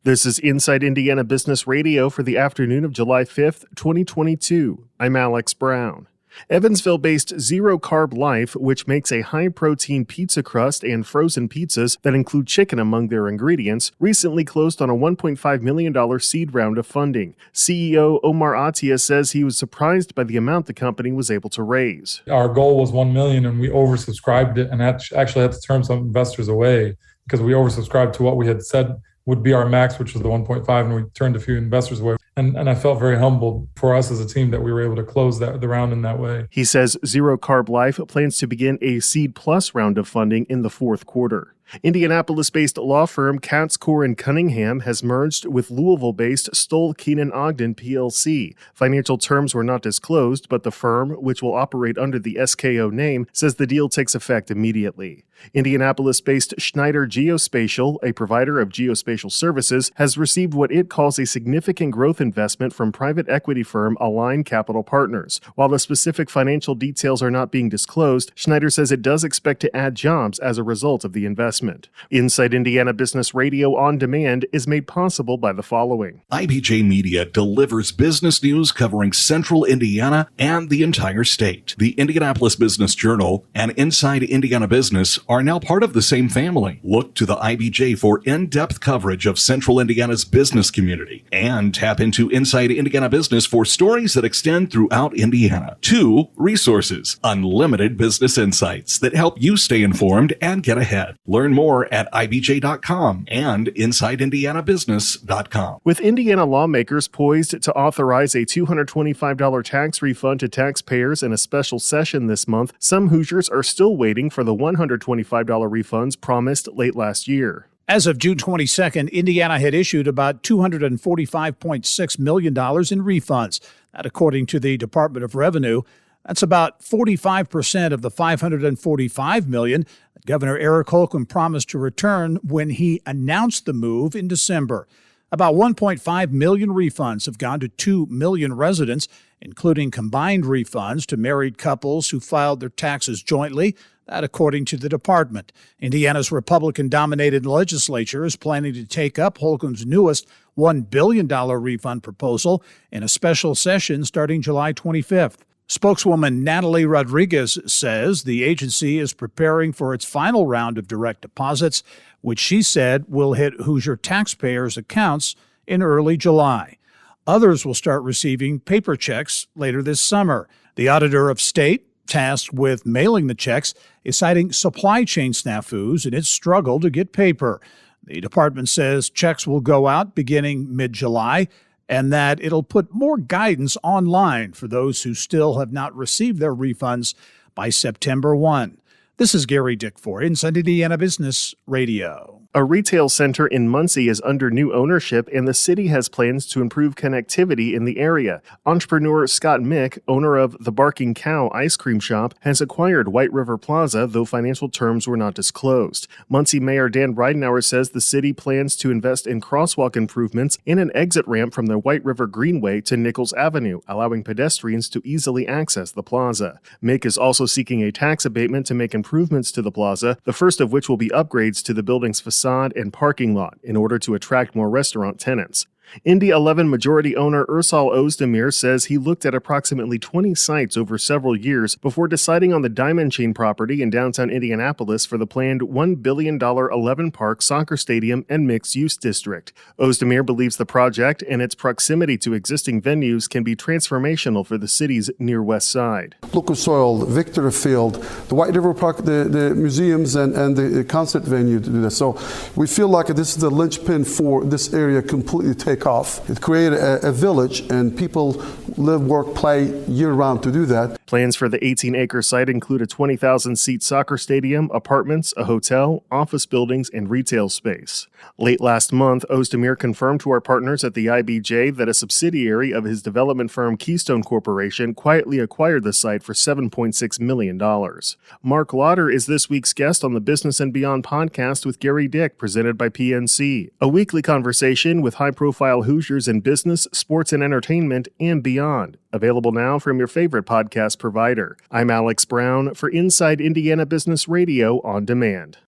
This is Inside Indiana Business Radio for the afternoon of July 5th, 2022. I'm Alex Brown. Evansville-based Zero Carb Life, which makes a high-protein pizza crust and frozen pizzas that include chicken among their ingredients, recently closed on a $1.5 million seed round of funding. CEO Omar Atia says he was surprised by the amount the company was able to raise. Our goal was $1 million, and we oversubscribed it and actually had to turn some investors away because we oversubscribed to what we had said would be our max, which was the 1.5, and we turned a few investors away. And I felt very humbled for us as a team that we were able to close the round in that way. He says Zero Carb Life plans to begin a Seed Plus round of funding in the fourth quarter. Indianapolis-based law firm Katz, Core & Cunningham has merged with Louisville-based Stoll Keenan Ogden plc. Financial terms were not disclosed, but the firm, which will operate under the SKO name, says the deal takes effect immediately. Indianapolis-based Schneider Geospatial, a provider of geospatial services, has received what it calls a significant growth investment from private equity firm Align Capital Partners. While the specific financial details are not being disclosed, Schneider says it does expect to add jobs as a result of the investment. Inside Indiana Business Radio on Demand is made possible by the following. IBJ Media delivers business news covering Central Indiana and the entire state. The Indianapolis Business Journal and Inside Indiana Business are now part of the same family. Look to the IBJ for in-depth coverage of Central Indiana's business community and tap into Inside Indiana Business for stories that extend throughout Indiana. 2 resources, unlimited business insights that help you stay informed and get ahead. Learn more at ibj.com and insideindianabusiness.com. With Indiana lawmakers poised to authorize a $225 tax refund to taxpayers in a special session this month, some Hoosiers are still waiting for the $125 refunds promised late last year. As of June 22nd, Indiana had issued about $245.6 million in refunds. That, according to the Department of Revenue, that's about 45% of the $545 million that Governor Eric Holcomb promised to return when he announced the move in December. About 1.5 million refunds have gone to 2 million residents, including combined refunds to married couples who filed their taxes jointly. That, according to the department. Indiana's Republican-dominated legislature is planning to take up Holcomb's newest $1 billion refund proposal in a special session starting July 25th. Spokeswoman Natalie Rodriguez says the agency is preparing for its final round of direct deposits, which she said will hit Hoosier taxpayers' accounts in early July. Others will start receiving paper checks later this summer. The Auditor of State, tasked with mailing the checks, is citing supply chain snafus in its struggle to get paper. The department says checks will go out beginning mid-July and that it'll put more guidance online for those who still have not received their refunds by September 1. This is Gary Dick for Inside Indiana Business Radio. A retail center in Muncie is under new ownership, and the city has plans to improve connectivity in the area. Entrepreneur Scott Mick, owner of the Barking Cow ice cream shop, has acquired White River Plaza, though financial terms were not disclosed. Muncie Mayor Dan Ridenour says the city plans to invest in crosswalk improvements and an exit ramp from the White River Greenway to Nichols Avenue, allowing pedestrians to easily access the plaza. Mick is also seeking a tax abatement to make improvements to the plaza, the first of which will be upgrades to the building's facade and parking lot in order to attract more restaurant tenants. Indy 11 majority owner Ursal Ozdemir says he looked at approximately 20 sites over several years before deciding on the Diamond Chain property in downtown Indianapolis for the planned $1 billion 11-park soccer stadium and mixed-use district. Ozdemir believes the project and its proximity to existing venues can be transformational for the city's near west side. Lucas Oil, Victor Field, the White River Park, the museums, and the concert venue to do that. So we feel like this is the linchpin for this area completely take off. It created a village, and people live, work, play year-round to do that. Plans for the 18-acre site include a 20,000-seat soccer stadium, apartments, a hotel, office buildings, and retail space. Late last month, Ozdemir confirmed to our partners at the IBJ that a subsidiary of his development firm Keystone Corporation quietly acquired the site for $7.6 million. Mark Lauder is this week's guest on the Business and Beyond podcast with Gary Dick, presented by PNC, a weekly conversation with high-profile Hoosiers in business, sports, and entertainment, and beyond. Available now from your favorite podcast provider. I'm Alex Brown for Inside Indiana Business Radio on Demand.